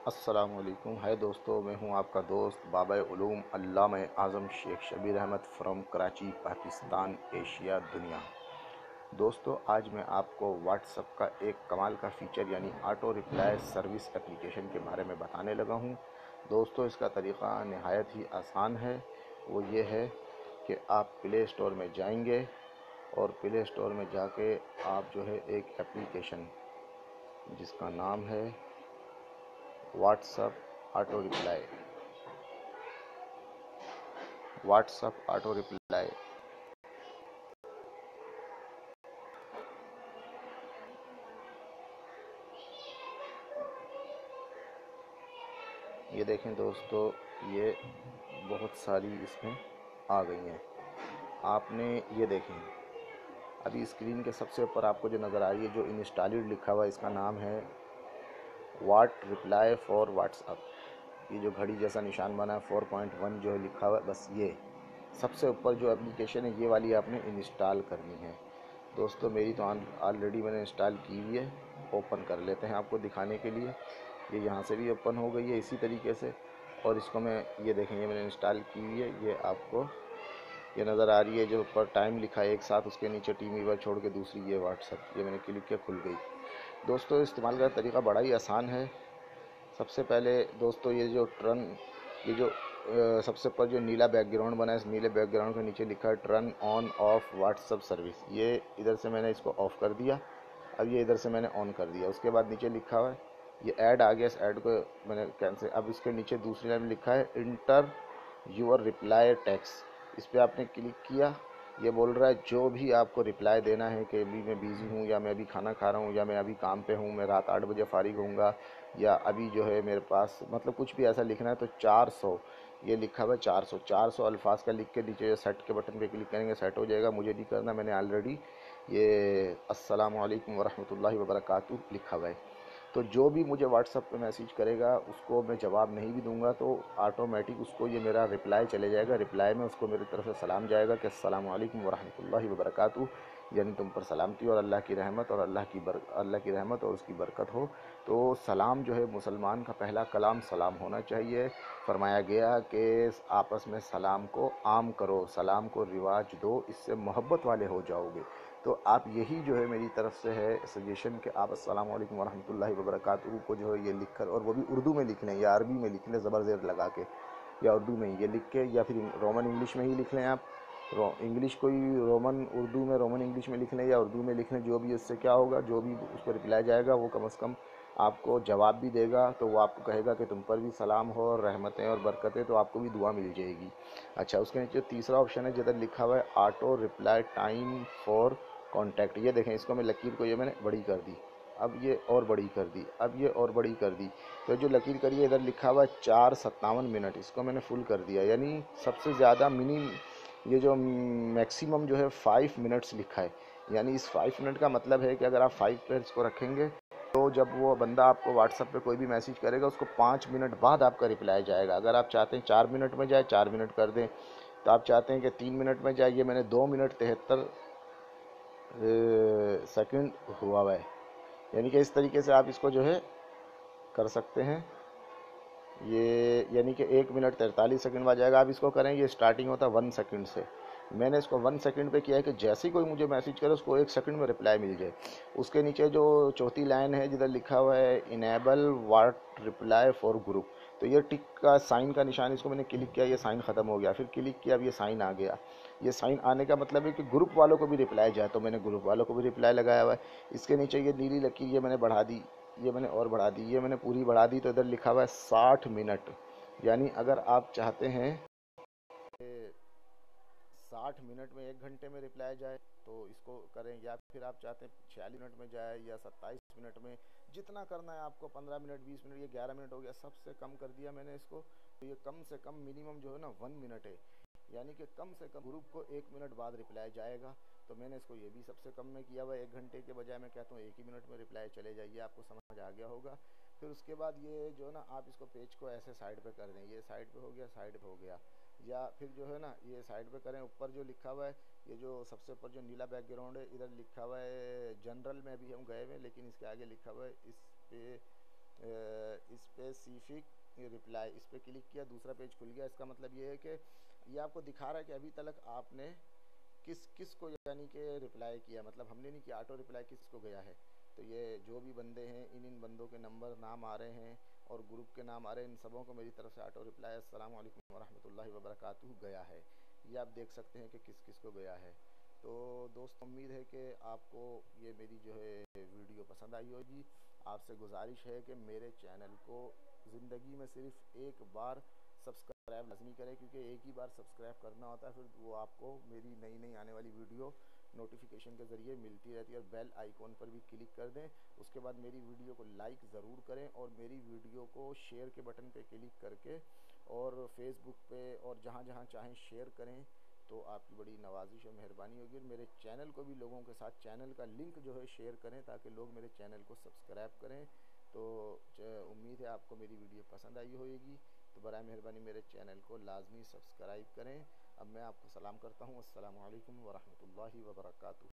अस्सलामुअलैकुम। हाय दोस्तों, मैं हूं आपका दोस्त बाबा उलूम अल्लामा आज़म शेख शबीर अहमद फ्रॉम कराची, पाकिस्तान, एशिया, दुनिया। दोस्तों, आज मैं आपको व्हाट्सएप का एक कमाल का फ़ीचर यानी ऑटो रिप्लाई सर्विस एप्लीकेशन के बारे में बताने लगा हूं। दोस्तों, इसका तरीक़ा नहायत ही आसान है। वो ये है कि आप प्ले स्टोर में जाएंगे और प्ले स्टोर में जाके आप जो है एक एप्लीकेशन जिसका नाम है WhatsApp auto reply WhatsApp auto reply ये देखें दोस्तों, ये बहुत सारी इसमें आ गई हैं। आपने ये देखें, अभी स्क्रीन के सबसे ऊपर आपको जो नज़र आ रही है, जो इंस्टॉल्ड लिखा हुआ है, इसका नाम है व्हाट रिप्लाई फॉर व्हाट्सअप। ये जो घड़ी जैसा निशान बना है 4.1 जो है लिखा हुआ है, बस ये सबसे ऊपर जो एप्लीकेशन है ये वाली आपने इंस्टॉल करनी है। दोस्तों, मेरी तो ऑलरेडी मैंने इंस्टॉल की हुई है। ओपन कर लेते हैं आपको दिखाने के लिए। ये यहाँ से भी ओपन हो गई है इसी तरीके से। और इसको मैं ये देखें, ये मैंने इंस्टॉल की हुई है। ये आपको ये नज़र आ रही है, जो ऊपर टाइम लिखा है एक साथ, उसके नीचे टीम वीवर छोड़ के दूसरी ये व्हाट्सअप, ये मैंने क्लिक किया, खुल गई। दोस्तों, इस्तेमाल का तरीका बड़ा ही आसान है। सबसे पहले दोस्तों, ये जो सबसे ऊपर जो नीला बैकग्राउंड बना है, इस नीले बैकग्राउंड के नीचे लिखा है turn on off WhatsApp service. ये इधर से मैंने इसको ऑफ़ कर दिया। अब ये इधर से मैंने ऑन कर दिया। उसके बाद नीचे लिखा हुआ है, ये ऐड आ गया, इस ऐड को मैंने कैंसिल। अब इसके नीचे दूसरी लाइन में लिखा है इंटर यूर रिप्लाई टेक्स्ट। इस पर आपने क्लिक किया। ये बोल रहा है जो भी आपको रिप्लाई देना है कि अभी मैं बिज़ी हूँ, या मैं अभी खाना खा रहा हूँ, या मैं अभी काम पे हूँ, मैं रात 8 बजे फ़ारिग होऊंगा, या अभी जो है मेरे पास, मतलब कुछ भी ऐसा लिखना है तो 400, ये लिखा हुआ है 400 अल्फाज का लिख के नीचे सेट के बटन पे क्लिक करेंगे, सेट हो जाएगा। मुझे नहीं करना, मैंने ऑलरेडी ये अस्सलामु अलैकुम वरहमतुल्लाहि वबरकातुहू लिखा हुआ है। तो जो भी मुझे व्हाट्सअप पे मैसेज करेगा उसको मैं जवाब नहीं भी दूंगा तो ऑटोमेटिक उसको ये मेरा रिप्लाई चले जाएगा। रिप्लाई में उसको मेरी तरफ से सलाम जाएगा कि अस्सलामु अलैकुम वरहमतुल्लाहि वबरकातुहू, यानी तुम पर सलामती और अल्लाह की रहमत, और अल्लाह की रहमत और उसकी बरकत हो। तो सलाम जो है, मुसलमान का पहला कलाम सलाम होना चाहिए। फरमाया गया कि आपस में सलाम को आम करो, सलाम को रिवाज दो, इससे मोहब्बत वाले हो जाओगे। तो आप यही जो है मेरी तरफ से है सजेशन कि आप अस्सलामु अलैकुम वरहमतुल्लाहि वबरकातुहू को जो है ये लिख कर, और वो भी उर्दू में लिख लें या अरबी में लिख लें ज़बर ज़ेर लगा के, या उर्दू में ये लिख के, या फिर रोमन इंग्लिश में ही लिख लें आप। इंग्लिश को ही रोमन उर्दू में, रोमन इंग्लिश में लिख लें या उर्दू में लिख लें, जो भी उससे क्या होगा, जो भी उसको रिप्लाई जाएगा वो कम से कम आपको जवाब भी देगा। तो वो आपको कहेगा कि तुम पर भी सलाम हो और रहमतें और बरकतें, तो आपको भी दुआ मिल जाएगी। अच्छा, उसके नीचे तीसरा ऑप्शन है जिधर लिखा हुआ है auto reply time for contact. ये देखें, इसको मैं लकीर को ये मैंने बड़ी कर दी, अब ये और बड़ी कर दी, अब ये और बड़ी कर दी। तो जो लकीर करिए इधर लिखा हुआ है 4:57, इसको मैंने फुल कर दिया। यानी सबसे ज़्यादा ये जो मैक्सिमम जो है 5 मिनट्स लिखा है। यानी इस 5 मिनट का मतलब है कि अगर आप 5 पर इसको रखेंगे तो जब वो बंदा आपको व्हाट्सएप पे कोई भी मैसेज करेगा उसको 5 मिनट बाद आपका रिप्लाई जाएगा। अगर आप चाहते हैं 4 मिनट में जाए, 4 मिनट कर दें। तो आप चाहते हैं कि 3 मिनट में जाए, ये मैंने 2 मिनट 73 सेकंड हुआ है। यानी कि इस तरीके से आप इसको जो है कर सकते हैं। ये यानी कि 1 मिनट 43 सेकंड बाद जाएगा। आप इसको करें, ये स्टार्टिंग होता है 1 सेकंड से। मैंने इसको 1 सेकंड पे किया है कि जैसे ही कोई मुझे मैसेज करे उसको 1 सेकंड में रिप्लाई मिल जाए। उसके नीचे जो चौथी लाइन है जिधर लिखा हुआ है enable what reply for group, तो ये टिक का साइन का निशान, इसको मैंने क्लिक किया, ये साइन ख़त्म हो गया। फिर क्लिक किया, अब ये साइन आ गया। ये साइन आने का मतलब है कि ग्रुप वालों को भी रिप्लाई जाए, तो मैंने ग्रुप वालों को भी रिप्लाई लगाया हुआ है। इसके नीचे ये नीली लकीर ये मैंने बढ़ा दी, ये मैंने और बढ़ा दी, ये मैंने पूरी बढ़ा दी। तो इधर लिखा हुआ है 60 मिनट। यानी अगर आप चाहते हैं 60 मिनट में 1 घंटे में रिप्लाई जाए तो इसको करें, या फिर आप चाहते हैं 46 मिनट में जाए या 27 मिनट में, जितना करना है आपको, 15 मिनट, 20 मिनट, ये 11 मिनट हो गया, सबसे कम कर दिया मैंने इसको। तो ये कम से कम मिनिमम जो है ना 1 मिनट है। यानी कि कम से कम ग्रुप को 1 मिनट बाद रिप्लाई जाएगा। तो मैंने इसको ये भी सबसे कम में किया हुआ है। 1 घंटे के बजाय मैं कहता हूँ 1 ही मिनट में रिप्लाई चले जाइए, आपको समझ आ गया होगा। फिर उसके बाद ये जो है ना, आप इसको पेज को ऐसे साइड पे कर दें, ये साइड पे हो गया, साइड पे हो गया। या फिर जो है ना ये साइड पे करें। ऊपर जो लिखा हुआ है, ये जो सबसे ऊपर जो नीला बैकग्राउंड है, इधर लिखा हुआ है जनरल में भी हम गए हुए हैं, लेकिन इसके आगे लिखा हुआ है इस स्पेसिफिक रिप्लाई, इस पर क्लिक किया, दूसरा पेज खुल गया। इसका मतलब ये है कि ये आपको दिखा रहा है कि अभी तक आपने किस किस को यानी कि रिप्लाई किया, मतलब हमने नहीं किया, ऑटो रिप्लाई किस को गया है। तो ये जो भी बंदे हैं, इन बंदों के नंबर नाम आ रहे हैं और ग्रुप के नाम आ रहे हैं, इन सबों को मेरी तरफ से ऑटो रिप्लाई अस्सलाम वालेकुम वरहमतुल्लाहि वबरकातुहू गया है। ये आप देख सकते हैं कि किस किस को गया है। तो दोस्तों, उम्मीद है कि आपको ये मेरी जो है वीडियो पसंद आई होगी। आपसे गुजारिश है कि मेरे चैनल को ज़िंदगी में सिर्फ़ एक बार सब्सक्राइब लाजमी करें, क्योंकि एक ही बार सब्सक्राइब करना होता है, फिर वो आपको मेरी नई नई आने वाली वीडियो नोटिफिकेशन के ज़रिए मिलती रहती है। और बेल आइकॉन पर भी क्लिक कर दें। उसके बाद मेरी वीडियो को लाइक ज़रूर करें और मेरी वीडियो को शेयर के बटन पे क्लिक करके और फेसबुक पे और जहाँ जहाँ चाहें शेयर करें, तो आपकी बड़ी नवाजिश और मेहरबानी होगी। और मेरे चैनल को भी लोगों के साथ चैनल का लिंक जो है शेयर करें, ताकि लोग मेरे चैनल को सब्सक्राइब करें। तो उम्मीद है आपको मेरी वीडियो पसंद आई होगी। तो बराए मेहरबानी मेरे चैनल को लाजमी सब्सक्राइब करें। अब मैं आपको सलाम करता हूँ। अस्सलामु अलैकुम वरहमतुल्लाहि वबरकातुहू।